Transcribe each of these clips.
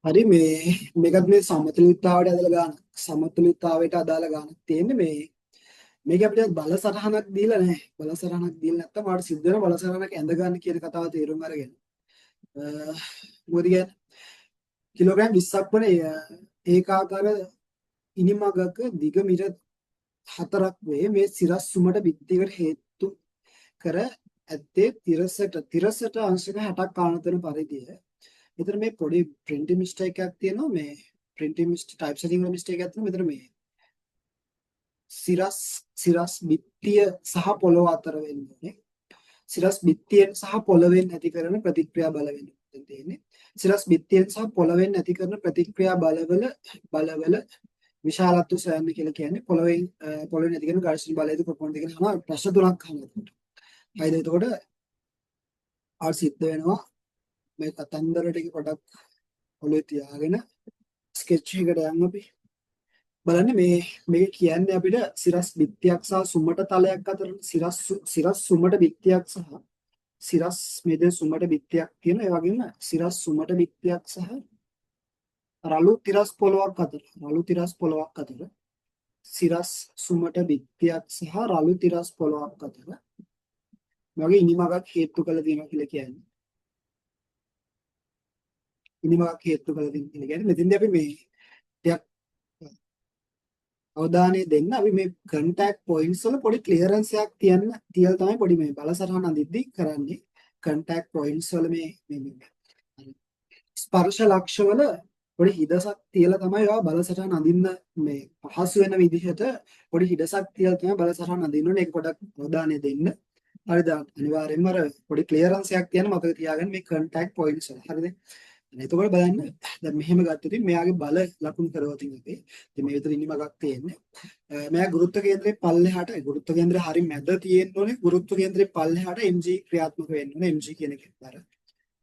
හරි මේකත් මේ සමතුලිතතාවයට අදාළ ගාන සමතුලිතතාවයට අදාළ ගානක් තියෙන්නේ මේක අපිට බලසටහනක් දීලා නැහැ. බලසටහනක් දීලා නැත්තම් ආට සිද්ධ වෙන බලසටහනක් ඇඳ ගන්න කියන කතාව තේරුම් අරගෙන මොකද කියන්නේ කිලෝග්‍රෑම් 20ක් වන ඒකාකාර ඉනිමගක දිග මිට 4ක් වේ මේ සිරස් සුමට බිත්තියකට හේතු කර ඇත්තේ තිරසට අංශක 60ක් ආනතන පරිදිය. මෙතන මේ පොඩි printing mistake එකක් තියෙනවා මේ printing mistake type setting වල mistake එකක් තියෙනවා මෙතන මේ සිරස් බිත්තිය සහ පොළොව අතර වෙන්නේ සිරස් බිත්තියෙන් සහ පොළවෙන් ඇති කරන ප්‍රතික්‍රියා බල වෙන්නේ තියෙන්නේ සිරස් බිත්තියෙන් සහ පොළවෙන් ඇති කරන ප්‍රතික්‍රියා බලවල විශාලත්ව සොයන්න කියලා කියන්නේ පොළවෙන් ඇති කරන ඝර්ෂණ බලයද කොපමණද කියලා අහනවා ප්‍රශ්න තුනක් අහනවා. හයිද එතකොට ආ සිද්ධ වෙනවා මේ කතන්දර ටික පොඩක් ඔලුවේ තියාගෙන ස්කෙච් එකකට යන්න අපි බලන්න මේක කියන්නේ අපිට සිරස් බිත්තියක් සහ සුමට තලයක් අතර සිරස් සුමට බිත්තියක් සහ සිරස් මේ දෙක සුමට බිත්තියක් තියෙන ඒ වගේම සිරස් සුමට බිත්තියක් සහ රළු තිරස් පොලොවක් අතර සිරස් සුමට බිත්තියක් සහ රළු තිරස් පොලොවක් අතර වගේ ඉනිමගක් හේතු කළ තියෙනවා කියලා කියන්නේ. ඉනිමගක් හේතු කළ තියෙනවා කියලා කියන්නේ මෙතෙන්දී අපි මේ ටිකක් අවධානය දෙන්න අපි මේ contact points වල පොඩි clearance එකක් තියලා තමයි පොඩි මේ බලසටහන අඳිද්දී කරන්නේ. contact points වල මේ ස්පර්ශ ලක්ෂ වල පොඩි හිඩසක් තියලා තමයි ඒවා බලසටහන අඳින්න මේ පහසු වෙන විදිහට පොඩි හිඩසක් තියලා තමයි බලසටහන අඳින්න ඕනේ. ඒක පොඩක් අවධානය දෙන්න. හරිද? අනිවාර්යෙන්ම අර පොඩි clearance එකක් තියන්න මතක තියාගන්න මේ contact points වල. හරිද? එතකොට බලන්න දැන් මෙහෙම ගත්තොත් මෙයාගේ බල ලකුණු කරවතින් අපි ඉතින් මේ විතර ඉනිමගක් තියෙන්නේ මෙයා ගුරුත්ව කේන්ද්‍රයේ පල්ලෙහාට ගුරුත්ව කේන්ද්‍රය හරි මැද තියෙන්න ඕනේ ගුරුත්ව කේන්ද්‍රයේ පල්ලෙහාට mg ක්‍රියාත්මක වෙන්න ඕනේ mg කියන එක අර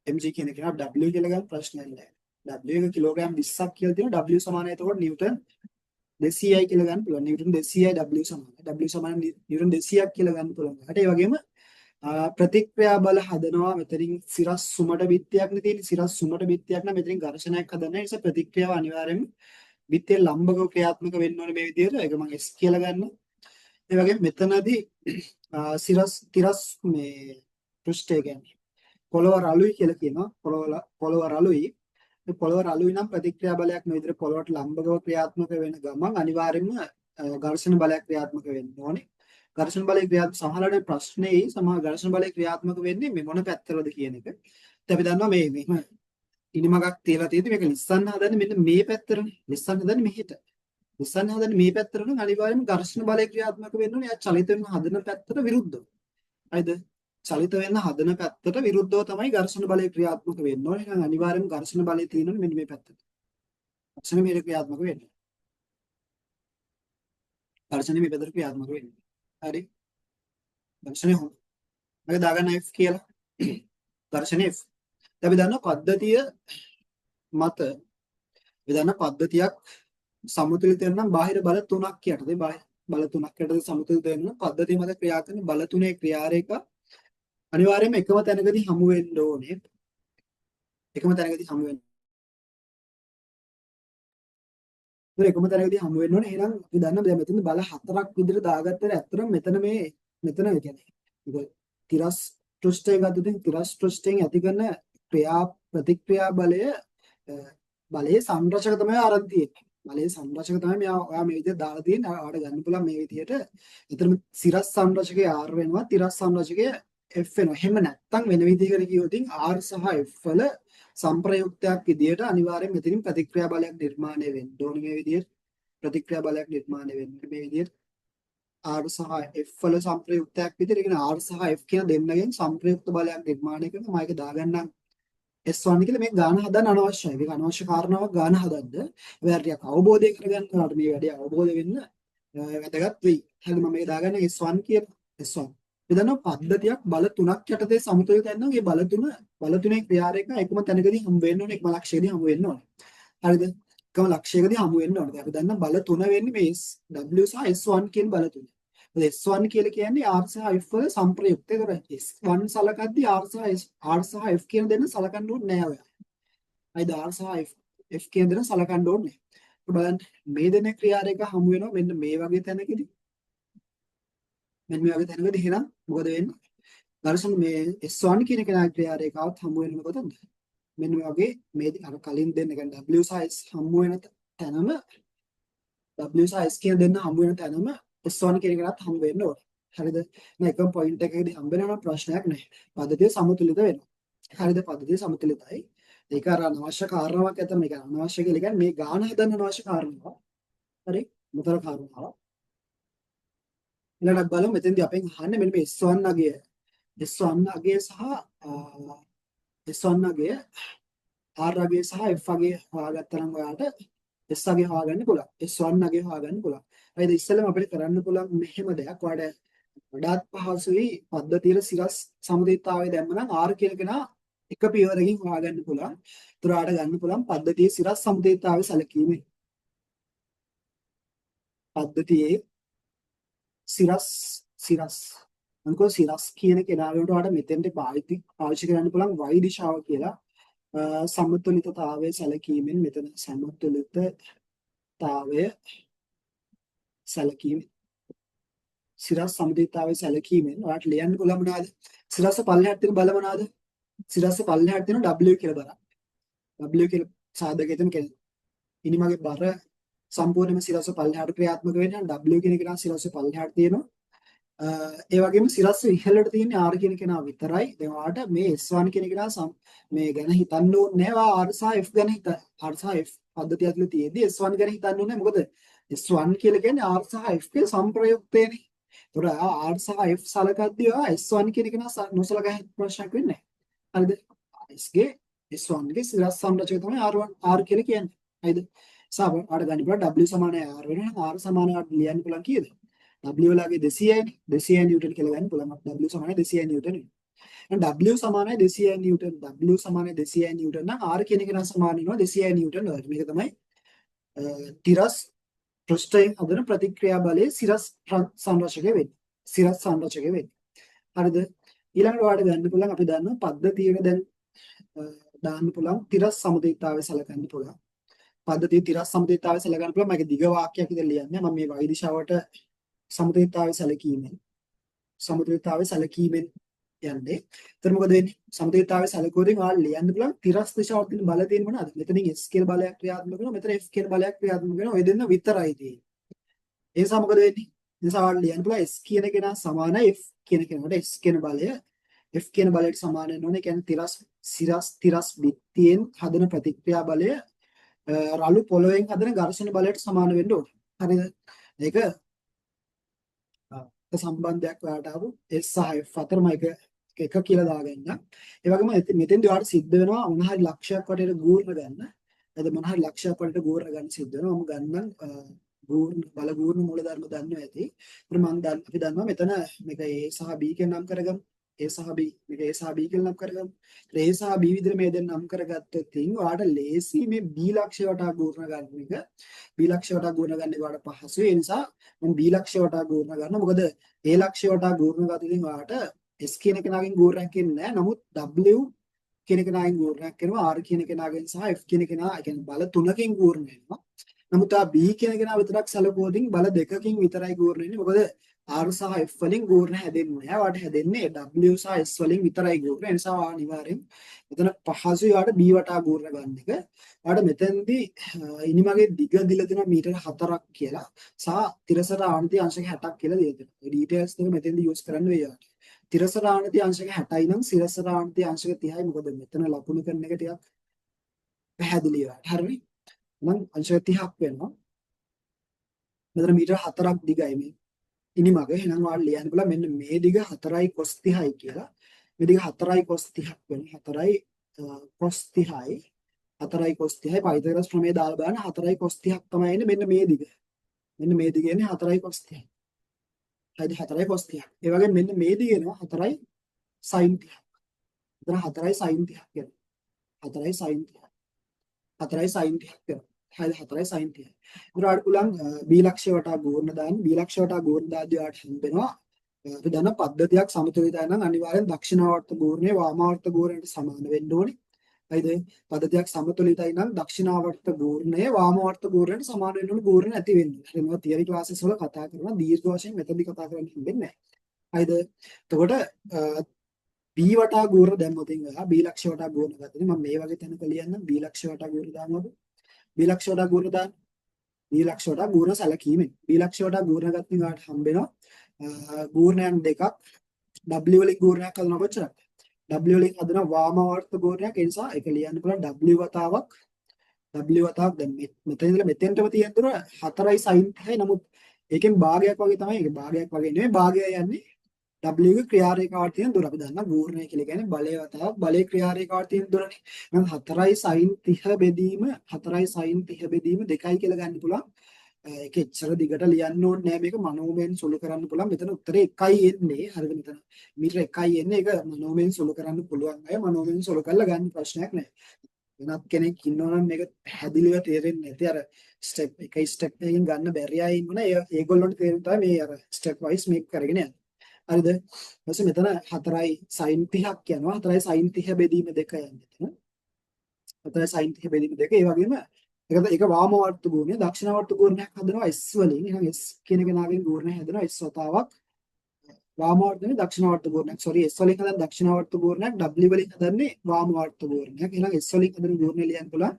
mg කියන එක w කියලා ගන්න ප්‍රශ්නයක් නැහැ w එක කිලෝග්‍රෑම් 20ක් කියලා තියෙනවා w සමානයි එතකොට නිව්ටන් 200යි කියලා ගන්න පුළුවන් නිව්ටන් 200යි w සමානයි w සමාන නිව්ටන් 200ක් කියලා ගන්න පුළුවන් ඊට ඒ වගේම ප්‍රතික්‍රියා බල හදනවා මෙතනින් සිරස් සුමට බිත්තියක් නේ තියෙන්නේ සිරස් සුමට බිත්තියක් නම් මෙතනින් ඝර්ෂණයක් හදන්න ඒ නිසා ප්‍රතික්‍රියාව අනිවාර්යයෙන්ම බිත්තිය ලම්බකව ක්‍රියාත්මක වෙන්න ඕනේ මේ විදිහට ඒක මම S කියලා ගන්නවා ඒ වගේම මෙතනදී තිරස් මේ පෘෂ්ඨය කියන්නේ පොළව රළුයි කියලා කියනවා පොළව රළුයි මේ පොළව රළුයි නම් ප්‍රතික්‍රියා බලයක් මේ විදිහට පොළවට ලම්බකව ක්‍රියාත්මක වෙන ගමන් අනිවාර්යයෙන්ම ඝර්ෂණ බලයක් ක්‍රියාත්මක වෙන්න ඕනේ ඝර්ෂණ බලය ක්‍රියාත්මක සමහරවිට ප්‍රශ්නේ සමහර ඝර්ෂණ බලය ක්‍රියාත්මක වෙන්නේ මේ මොන පැත්තටද කියන එක. ඉතින් අපි දන්නවා මේ මෙහෙම ඉනිමගක් තියලා තියෙද්දි මේක ලිස්සන්න හදන්නේ මෙන්න මේ පැත්තටනේ. ලිස්සන්න හදන්නේ මෙහෙට. ලිස්සන්න හදන්නේ මේ පැත්තට නම් අනිවාර්යයෙන්ම ඝර්ෂණ බලය ක්‍රියාත්මක වෙන්න ඕනේ. එයා චලිත වෙන හදන පැත්තට විරුද්ධව. හරිද? චලිත වෙන්න හදන පැත්තට විරුද්ධව තමයි ඝර්ෂණ බලය ක්‍රියාත්මක වෙන්න ඕනේ. එහෙනම් අනිවාර්යයෙන්ම ඝර්ෂණ බලය තියෙනවනේ මෙන්න මේ පැත්තට. ඝර්ෂණ මේක ක්‍රියාත්මක වෙන්නේ. ඝර්ෂණ මේ පැත්තට ක්‍රියාත්මක වෙන්නේ. හරි ඝර්ෂණය හොඳ මම දාගන්න F කියලා ඝර්ෂණය F දැන් අපි දන්නවා පද්ධතිය මත අපි දන්න පද්ධතියක් සමතුලිත වෙන නම් බාහිර බල තුනක් යටතේ බාහිර බල තුනක් යටතේ සමතුලිත වෙන පද්ධතිය මත ක්‍රියා කරන බල තුනේ ක්‍රියාරේඛ අනිවාර්යයෙන්ම එකම තැනකදී හමු වෙන්න ඕනේ එකම තැනකදී හමු වෙන්න එකම තැනකදී හමු වෙන්න ඕනේ එහෙනම් අපි දන්නවා දැන් මෙතන බල හතරක් විදිහට දාගත්තට ඇත්තටම මෙතන කියන්නේ තිරස් පෘෂ්ඨය ගත්තොත් තිරස් පෘෂ්ඨයෙන් ඇති කරන ප්‍රතික්‍රියා බලයේ සංරචක තමයි අරන් තියෙන්නේ. බලයේ සංරචක තමයි ඔයා මේ විදිහට දාලා තියෙන්නේ. ඔයාලට ගන්න පුළුවන් මේ විදිහට. එතරම් සිරස් සංරචකයේ R වෙනවා තිරස් සංරචකයේ F වෙනවා. එහෙම නැත්නම් වෙන විදිහකට කියවොත් R සහ F වල සංප්‍රයුක්තයක් විදිහට අනිවාර්යෙන් මෙතනින් ප්‍රතික්‍රියා බලයක් නිර්මාණය වෙන්න ඕනේ මේ විදිහට. ප්‍රතික්‍රියා බලයක් නිර්මාණය වෙන්නේ මේ විදිහට. R සහ F වල සංප්‍රයුක්තයක් විදිහට කියන R සහ F කියන දෙන්නගෙන් සංප්‍රයුක්ත බලයක් නිර්මාණය කරනවා මම ඒක දාගන්නම් S1 කියලා මේ ගාන හදන්න අනවශ්‍යයි. මේක අනවශ්‍ය කාරණාවක් ගාන හදන්න. ඒකට ටිකක් අවබෝධය කරගන්න ඕනට මේ වැඩේ අවබෝධ වෙන්න වැදගත් වෙයි. හරි මම මේක දාගන්න S1 කියලා. S1. මේ දන්නවා පද්ධතියක් බල තුනක් යටතේ සමතුලිත වෙනවා. මේ බල තුනේ ක්‍රියාරේඛ එකම තැනකදී හමු වෙන්න ඕනේ. එකම ලක්ෂයකදී හමු වෙන්න ඕනේ. හරිද? එකම ලක්ෂයකදී හමු වෙන්න ඕනේ. අපි දන්නා බල තුන වෙන්නේ මේ W සහ S1 කියන බල තුන. S1 කියලා කියන්නේ R සහ F වල සංප්‍රයුක්තය. ඒතර S1 සලකද්දී R සහ F කියන දෙන්න සලකන්න ඕනේ නෑ ඔයා. හරිද? R සහ F F කියන දේ සලකන්න ඕනේ. බලන්න මේ දෙන ක්‍රියා රේඛ හමු වෙනවා මෙන්න මේ වගේ තැනකදී. මෙන්න මේ වගේ තැනකදී එහෙනම් මොකද වෙන්නේ? දර්ශන මේ S1 කියන කෙනාගේ ක්‍රියා රේඛාවත් හමු වෙන්නේ කොතනද? මෙන්න මේ වගේ මේ අර කලින් දෙන්න කියන්නේ W සහ S හමු වෙන තැනම W සහ S කියන දෙන්න හමු වෙන තැනම S1 කියන කෙනාත් හමු වෙන්න ඕනේ. හරිද? මේ එකම පොයින්ට් එකකදී හම්බ වෙනවා නම් ප්‍රශ්නයක් නැහැ. පද්ධතිය සමතුලිත වෙනවා. හරිද? පද්ධතිය සමතුලිතයි. ඒක අර අනවශ්‍ය කාරණාවක් ඇත මේක අනවශ්‍ය කියලා කියන්නේ මේ ගාන හදන්න අනවශ්‍ය කාරණාවක්. හරි? මුතර කාරණාවක්. ඊළඟට බලමු මෙතෙන්දී අපෙන් අහන්නේ මෙන්න මේ S1 අගය S1 අගය සහ S1 අගය R අගය සහ F අගය හොයාගත්තා නම් ඔයාලට S අගය හොයාගන්න පුළුවන්. S1 අගය හොයාගන්න පුළුවන්. හරිද? ඉස්සෙල්ලාම අපිට කරන්න පුළුවන් මෙහෙම දෙයක්. ඔයාලට වඩාත් පහසුයි පද්ධතියේ සිරස් සමතුලිතතාවය දැම්ම නම් R කියන කෙනා එක පියවරකින් හොයාගන්න පුළුවන්. ඒතර ආට ගන්න පුළුවන් පද්ධතියේ සිරස් සමතුලිතතාවය සැලකීමෙන්. පද්ධතියේ සිරස් අන්කෝ සිරස් කියන කෙනාට ඔයාලට මෙතෙන්ට පාවිච්චි කරන්න පුළුවන් y දිශාව කියලා සමතුලිතතාවය සැලකීමෙන් මෙතන සමතුලිතතාවය සැලකීම සිරස් සමතුලිතතාවය සැලකීමෙන් ඔයාලට ලියන්න පුළුවන් මොනවාද? සිරස් පල්ලෙහාට තියෙන බල මොනවාද? සිරස් පල්ලෙහාට තියෙන W කියලා බලන්න. W කියලා සාධකයෙන් කියන්නේ ඉනිමගේ බර සම්පූර්ණයෙන්ම සිරස් පල්ලෙහාට ක්‍රියාත්මක වෙන්නේ W කියන කෙනා සිරස් පල්ලෙහාට තියෙනවා. ඒ වගේම සිරස් ඉහළට තියෙන R කියන කෙනා විතරයි. දැන් ඔයාලට මේ S1 කියන කෙනා මේ ගැන හිතන්න ඕනේ නැහැ. R සහ F ගැන R සහ F පද්ධතිය ඇතුලේ තියෙද්දි S1 ගැන හිතන්න ඕනේ නැහැ. මොකද S1 කියලා කියන්නේ R සහ F ගේ සංප්‍රයුක්තයනේ. ඒතොර R සහ F සලකද්දී ඔයා S1 කියන කෙනා නොසලකා ප්‍රශ්නයක් වෙන්නේ නැහැ. හරිද? S1 ගේ සිරස් සංරචකය තමයි R1 R කියලා කියන්නේ. හරිද? සාම ආඩ ගන්න පුළුවන් W සමානයි R වෙනවා. R සමානයි ලියන්න පුළුවන් කීයද? W වලගේ 200යි 200 නිව්ටන් කියලා ගන්න පුළුවන්. W සමානයි 200 නිව්ටන් වෙනවා. W සමානයි 200 නිව්ටන්. W සමානයි 200 නිව්ටන් නම් R කියන කෙනා සමාන වෙනවා 200 නිව්ටන් වලට. මේක තමයි තිරස් පෘෂ්ඨයෙන් හදන ප්‍රතික්‍රියා බලයේ සිරස් සංරචකය වෙන්නේ. සිරස් සංරචකය වෙන්නේ. හරිද? ඊළඟට ඔයාලට ගන්න පුළුවන් අපි දන්නවා පද්ධතියක දැන් දාන්න පුළුවන් තිරස් සමතුලිතතාවය සලකන්න පුළුවන්. පද්ධතියේ තිරස් සමතුලිතතාවය සලකන්න පුළුවන්. මේක දිග වාක්‍යයක් විතර ලියන්නේ. මම මේ y දිශාවට සමතුලිතතාවය සැලකීමෙන් යන්නේ. එතන මොකද වෙන්නේ? සමතුලිතතාවය සැලකුවොතින් ඔයාලා ලියන්න පුළුවන් තිරස් දිශාවට තියෙන බල තියෙන මොනවාද? මෙතනින් S කියලා බලයක් ක්‍රියාත්මක වෙනවා. මෙතන F කියලා බලයක් ක්‍රියාත්මක වෙනවා. ඔය දෙන්න විතරයි තියෙන්නේ. ඒ නිසා මොකද වෙන්නේ? ඒ නිසා ඔයාලා ලියන්න පුළුවන් S කියන කෙනා සමානයි F කියන කෙනාට S කියන බලය F කියන බලයට සමාන වෙන්න ඕනේ. ඒ කියන්නේ තිරස් බිත්තියෙන් හදන ප්‍රතික්‍රියා බලය රළු පොළොවෙන් හදන ඝර්ෂණ බලයට සමාන වෙන්න ඕනේ. හරිද? මේක සම්බන්ධයක් ඔයාලට ආපු S සහ F අතරම එක කියලා දාගන්න. ඒ වගේම මෙතෙන්දී ඔයාලට සිද්ධ වෙනවා මොන හරි ලක්ෂයක් වටේට ගූර්ණ ගන්න. එතකොට මොන හරි ලක්ෂයක් වටේට ගූර්ණ ගන්න සිද්ධ වෙනවා. මම ගන්නම් බල ගූර්ණ මූලධර්ම දන්නවා ඇති. අපි දන්නවා මෙතන මේක A සහ B කියන නම් කරගමු. A සහ B මේක A සහ B කියලා නම් කරගමු. A සහ B විදිහට මේ දෙන්න නම් කරගත්තොත් ඔයාලට ලේසි මේ B ලක්ෂය වටා ගූර්ණ ගන්න එක. B ලක්ෂය වටා ගූර්ණ ගන්න එක ඔයාලට පහසුයි. ඒ නිසා මම B ලක්ෂය වටා ගූර්ණ ගන්න. මොකද A ලක්ෂය වටා ගූර්ණ ගත්තොත් ඔයාලට S කියන කෙනාගෙන් ගූර්ණයක් එන්නේ නැහැ. නමුත් W කියන කෙනාගෙන් ගූර්ණයක් කරනවා. R කියන කෙනාගෙන් සහ F කියන කෙනා කියන්නේ බල තුනකින් ගූර්ණ වෙනවා. නමුත් B කියන කෙනා විතරක් සැලකුවොතින් බල දෙකකින් විතරයි ගූර්ණ වෙන්නේ. මොකද R සහ F වලින් ගූර්ණ හැදෙන්නේ නැහැ. වාට හැදෙන්නේ W සහ S වලින් විතරයි ගූර්ණ. ඒ නිසා අනිවාර්යෙන් මෙතන පහසුයි වාට B වටා ගූර්ණ ගන්න එක. වාට මෙතෙන්දී ඉනිමගේ දිග දිල දෙනවා මීටර 4ක් කියලා. සහ තිරසර ආණ්ඩුවේ අංශක 60ක් කියලා දෙනවා. ඒ ඩීටේල්ස් එක මෙතෙන්දී යූස් කරන්න වෙයි වාට. තිරසර ආණ්ඩුවේ අංශක 60යි නම් සිරසර ආණ්ඩුවේ අංශක 30යි. මොකද මෙතන ලකුණු කරන එක ටිකක් පැහැදිලි වාට. හරිනේ? නම් අංශක 30ක් වෙනවා. මෙතන මීටර 4ක් දිගයි මේ. ඉනිමගේ එහෙනම් ඔයාලා ලියන්න බලන්න මෙන්න මේ දිග 4යි cos 30යි කියලා. මේ දිග 4යි cos 30ක් වෙනවා. 4යි cos 30යි 4යි cos 30යි පයිතගොරස් ප්‍රමේය දාලා බලන්න 4යි cos 30ක් තමයි එන්නේ මෙන්න මේ දිග. මෙන්න මේ දිග එන්නේ 4යි cos 30යි. හරිද 4යි cos 30ක්. ඒ වගේම මෙන්න මේ දිග එනවා 4යි sin 30ක්. එතන 4යි sin 30ක් වෙනවා. 4යි sin 30ක්. 4යි sin 30ක් වෙනවා. හරිද 4යි sin 30යි. ඒකට පුළුවන් B ලක්ෂය වටා ගෝර්ණ දාන්න. B ලක්ෂය වටා ගෝර්ණ දාද්දී ආට හම්බෙනවා. අපි දන්න පද්ධතියක් සමතුලිතයි නම් අනිවාර්යෙන් දක්ෂිණාවර්ත ගෝර්ණය වාමාවර්ත ගෝර්ණයට සමාන වෙන්න ඕනේ. හරිද? පද්ධතියක් සමතුලිතයි නම් දක්ෂිනාවර්ත ගූර්ණය වාමාවර්ත ගූර්ණයට සමාන වෙන්න ඕන ගූර්ණ නැති වෙන්නේ. හරි මොකද තියරි ක්ලාසස් වල කතා කරනවා දීර්ඝ වශයෙන් මෙතනදි කතා කරන්න හම්බෙන්නේ නැහැ. හරිද? එතකොට B වටා ගූර්ණ දැම්මොත් ඉන්නවා B ලක්ෂ වටා ගූර්ණ ගත්තොත් මම මේ වගේ තැනක ලියන්නම් B ලක්ෂ වටා ගූර්ණ දානවා. B ලක්ෂ වටා ගූර්ණ දාන්න. B ලක්ෂ වටා ගූර්ණ සැලකීමෙන් B ලක්ෂ වටා ගූර්ණ ගත්ත ගාට හම්බෙනවා ගූර්ණයන් දෙකක් W වලින් ගූර්ණයක් හදනවා කොච්චරද? W වලින් හදන වාමාවර්ත ගෝණයක් ඒ නිසා ඒක ලියන්න පුළුවන් W වතාවක් දැන් මෙතන ඉඳලා මෙතෙන්ටම තියෙන දුර 4යි sin 30යි නමුත් ඒකෙන් භාගයක් වගේ තමයි ඒක භාගයක් වගේ නෙමෙයි භාගය යන්නේ W ගේ ක්‍රියාරේඛාවට තියෙන දුර අපි දන්නා ගෝණය කියලා කියන්නේ බලය වතාවක් බලයේ ක්‍රියාරේඛාවට තියෙන දුරනේ එහෙනම් 4යි sin 30 බෙදීම 4යි sin 30 බෙදීම 2යි කියලා ගන්න පුළුවන් ඒක එච්චර දිගට ලියන්න ඕනේ නෑ මේක මනෝමයෙන් සුළු කරන්න පුළුවන් මෙතන උත්තරේ 1යි එන්නේ හරිද මෙතන මීටර 1යි එන්නේ ඒක මනෝමයෙන් සුළු කරන්න පුළුවන් අය මනෝමයෙන් සුළු කරලා ගන්න ප්‍රශ්නයක් නෑ වෙනත් කෙනෙක් ඉන්නවා නම් මේක පැහැදිලිව තේරෙන්නේ නැති අර ස්ටෙප් එකයි ස්ටෙප් එකකින් ගන්න බැරි අය ඉන්නවා ඒගොල්ලොන්ට තේරෙන්න තමයි මේ අර ස්ටෙප් වයිස් මේක කරගෙන යන්නේ හරිද ඊපස්සේ මෙතන 4යි sin 30ක් යනවා 4යි sin 30 බෙදීම 2 යන්නේ මෙතන 4යි sin 30 බෙදීම 2 ඒ වගේම ඒක වාමවර්ත ගුණය දක්ෂිණාවර්ත ගුණයක් හදනවා S වලින්. එහෙනම් S කියන කෙනාගෙන් ගුණය හදනවා S වතාවක්. වාමවර්තනේ දක්ෂිණාවර්ත ගුණයක්. sorry S වලින් හදන දක්ෂිණාවර්ත ගුණයක් W වලින් හදන්නේ වාමවර්ත ගුණයක්. එහෙනම් S වලින් හදන ගුණය ලියන්න පුළුවන්.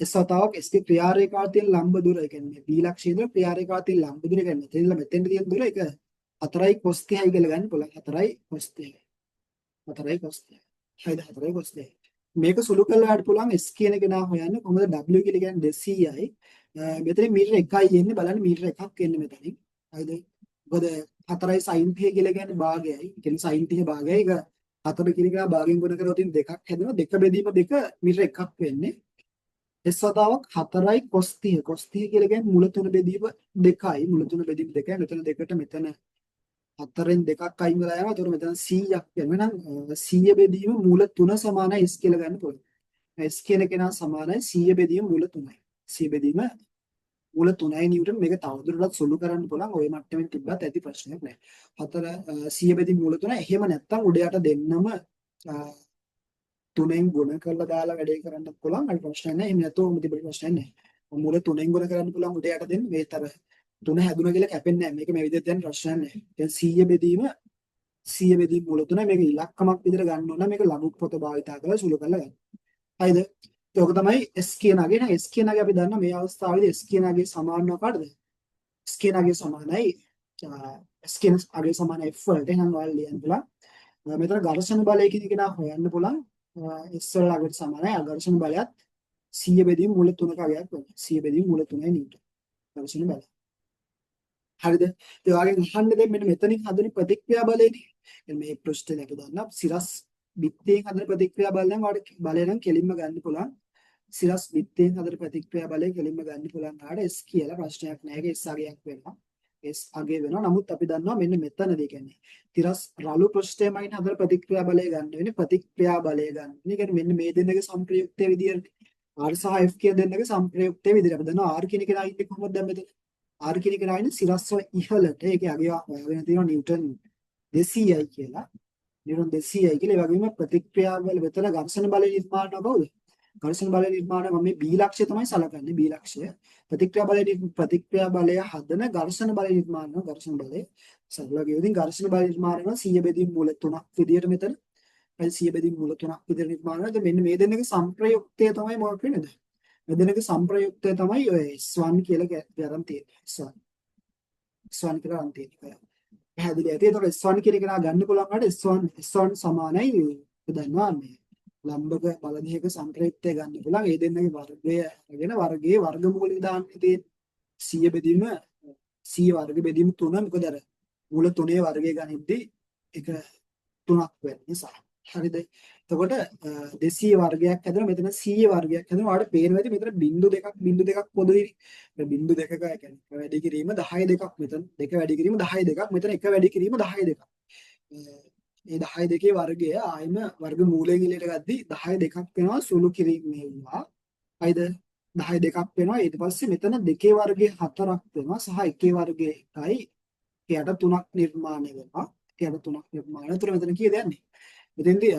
S වතාවක් S ගේ ක්‍රියාරේඛාව තියෙන ලම්බ දුර. ඒ කියන්නේ B ලක්ෂයේ ඉඳලා ක්‍රියාරේඛාව තියෙන ලම්බ දුර කියන්නේ මෙතෙන්ට තියෙන දුර ඒක 4යි cos 30යි කියලා ගන්න පුළුවන්. 4යි cos 30යි. 4යි cos 30යි. හරිද 4යි cos 30යි. මේක සුළු කරලා ගන්න පුළුවන් S කියන කෙනා හොයන්න කොහොමද W කියලා කියන්නේ 200යි මෙතන මීටර 1යි එන්නේ බලන්න මීටර 1ක් එන්නේ මෙතනින් හරිද මොකද 4යි sin 30 කියලා කියන්නේ භාගයයි කියන්නේ sin 30 භාගයයි ඒක 4 කියන කෙනා භාගයෙන් ගුණ කරලා තින් දෙකක් හැදෙනවා දෙක බෙදීම දෙක මීටර 1ක් වෙන්නේ S වතාවක් 4යි cos 30 cos 30 කියලා කියන්නේ මුල තුන බෙදීම 2යි මුල තුන බෙදීම 2යි මෙතන දෙකට මෙතන 4න් 2ක් අයින් වෙලා යනවා. ඒතකොට මෙතන 100ක් වෙනවා. එහෙනම් 100 බෙදීම මූල 3 සමානයි s කියලා ගන්න පුළුවන්. s කියන කෙනා සමානයි 100 බෙදීම මූල 3යි. 100 බෙදීම මූල 3යි නිව්ටන් මේක තවදුරටත් සුළු කරන්න පුළුවන්. ওই මට්ටමින් තිබ්බත් ඇති ප්‍රශ්නයක් නැහැ. 100 බෙදීම මූල 3 එහෙම නැත්නම් උඩ යට දෙන්නම 3ෙන් ගුණ කරලා දාලා වැඩේ කරන්නත් පුළුවන්. අයි ප්‍රශ්නයක් නැහැ. එහෙම නැතුව තිබෙන ප්‍රශ්නයක් නැහැ. මූල 3ෙන් ගුණ කරන්න පුළුවන් උඩ යට දෙන්න මේතර 3 හැදුණා කියලා කැපෙන්නේ නැහැ. මේක මේ විදිහට දැන් ප්‍රශ්නයක් නැහැ. දැන් 100 බෙදීම 100 බෙදීම මූල 3 මේක ඉලක්කමක් විදිහට ගන්න ඕන නම් මේක ලඝු පොත භාවිතා කරලා සුළු කරලා ගන්න. හරිද? ඒක තමයි S කියනගේ නේද? S කියනගේ අපි දන්නා මේ අවස්ථාවේදී S කියනගේ සමානව කාටද? S කියනගේ සමානයි S කියනගේ සමානයි F වලට එහෙනම් ඔයාලා ලියන්න පුළුවන්. මෙතන ඝර්ෂණ බලය කියන එක නා හොයන්න පුළුවන්. S වල ළඟට සමානයි අඝර්ෂණ බලයත් 100 බෙදීම මූල 3ක අගයක් වෙනවා. 100 බෙදීම මූල 3යි නිව්ටන්. ඝර්ෂණ බලය. හරිද? ඒ වගේම අහන්න දෙන්න මෙන්න මෙතනින් හදන ප්‍රතික්‍රියා බලයනේ. මේ පෘෂ්ඨයෙන් අපි දන්නා සිරස් බිත්තියෙන් හදන ප්‍රතික්‍රියා බල නම් ඔයාලට බලය නම් කෙලින්ම ගන්න පුළුවන්. සිරස් බිත්තියෙන් හදන ප්‍රතික්‍රියා බලය කෙලින්ම ගන්න පුළුවන්. ආඩ S කියලා ප්‍රශ්නයක් නැහැ. ඒක S අගයක් වෙනවා. S අගය වෙනවා. නමුත් අපි දන්නවා මෙන්න මෙතනදී කියන්නේ තිරස් රළු පෘෂ්ඨයමයින් හදන ප්‍රතික්‍රියා බලය ගන්න වෙන්නේ ප්‍රතික්‍රියා බලය ගන්න. මේ කියන්නේ මෙන්න මේ දෙන්නගේ සම්ප්‍රයුක්තය විදියට R සහ F කියන දෙන්නගේ සම්ප්‍රයුක්තය විදියට අපි දන්නවා R කියන කෙනා ඉන්නේ කොහොමද දැන් මෙතන R කියන එක නයිනේ සිරස්ව ඉහළට ඒකේ අගය හොයාගෙන තියෙනවා නිව්ටන් 200යි කියලා. නිව්ටන් 200යි කියලා. ඒ වගේම ප්‍රතික්‍රියා වල වෙතන ඝර්ෂණ බලය නිර්මාණය කවුද? ඝර්ෂණ බලය නිර්මාණය මම මේ B ලක්ෂය තමයි සලකන්නේ. B ලක්ෂය. ප්‍රතික්‍රියා බලය හදන ඝර්ෂණ බලය නිර්මාණය ඝර්ෂණ බලය. සරලව කියුවොත් ඝර්ෂණ බලය නිර්මාණය වෙනවා 100 බෙදීම් මූල 3ක් විදියට මෙතන. 100 බෙදීම් මූල 3ක් විදියට නිර්මාණය වෙනවා. මෙන්න මේ දෙන්නගේ සම්ප්‍රයුක්තය තමයි මොකක් වෙන්නේද? මෙදෙනක සම්ප්‍රයුක්තය තමයි ඔය S1 කියලා ගන්න තියෙන්නේ. S1 කියලා ගන්න තියෙන්නේ. පැහැදිලි ඇති. ඒතකොට S1 කියන එක නා ගන්න පුළුවන් කාට S1 සමානයි දන්නවා මේ ලම්බක බල දෙකක සම්ප්‍රයුක්තය ගන්න පුළුවන්. ඒ දෙන්නගේ වර්ගය අරගෙන වර්ගයේ වර්ගමූලය දාන්න තියෙන්නේ. 100 බෙදීම 100 වර්ග බෙදීම 3 මොකද අර මූල 3 වර්ගය ගනිද්දී ඒක 3ක් වෙන නිසා. හරිද? එතකොට 200 වර්ගයක් හැදෙනවා මෙතන 100 වර්ගයක් හැදෙනවා. ඔයාලට පේනවා ඇති මෙතන බිංදු දෙකක් පොදුයි. බිංදු දෙකක කියන්නේ වැඩි කිරීම 10 දෙකක් මෙතන දෙක වැඩි කිරීම 10 දෙකක් මෙතන එක වැඩි කිරීම 10 දෙකක්. මේ 10 දෙකේ වර්ගය ආයිම වර්ග මූලයෙන් එළියට ගද්දි 10 දෙකක් වෙනවා සුළු කිරීම වෙනවා. හරිද? 10 දෙකක් වෙනවා. ඊට පස්සේ මෙතන දෙකේ වර්ගය 4ක් වෙනවා සහ එකේ වර්ගය 1යි. එයාට 3ක් නිර්මාණය වෙනවා. එයාට 3ක් නිර්මාණය. ඒතර මෙතන කීයද යන්නේ? මෙතෙන්දී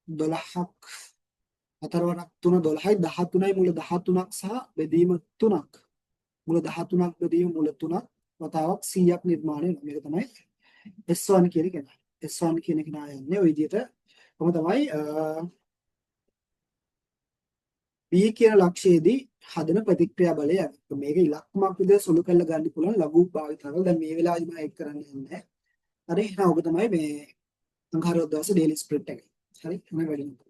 12ක් හතරවරක් 3 12යි 13යි මුල 13ක් සහ බෙදීම 3ක්. මුල 13ක් බෙදීම මුල 3ක් වතාවක් 100ක් නිර්මාණය වෙනවා. මේක තමයි S1 කියන කෙනා. S1 කියන කෙනා යන්නේ ওই විදිහට. කොහොම තමයි B කියන ලක්ෂයේදී හදන ප්‍රතික්‍රියා බලය යන්නේ. මේක ඉලක්කමක් විදිහට සුළු කරලා ගන්න පුළුවන් ලඝු භාවිතාවල. දැන් මේ වෙලාවේදී මම ඒක කරන්න යන්නේ. හරි එහෙනම් ඔබ තමයි මේ අඟහරුවාදා දවසේ ඩේලි ස්ප්‍රින්ට් එක. හරි එහෙනම් වැඩි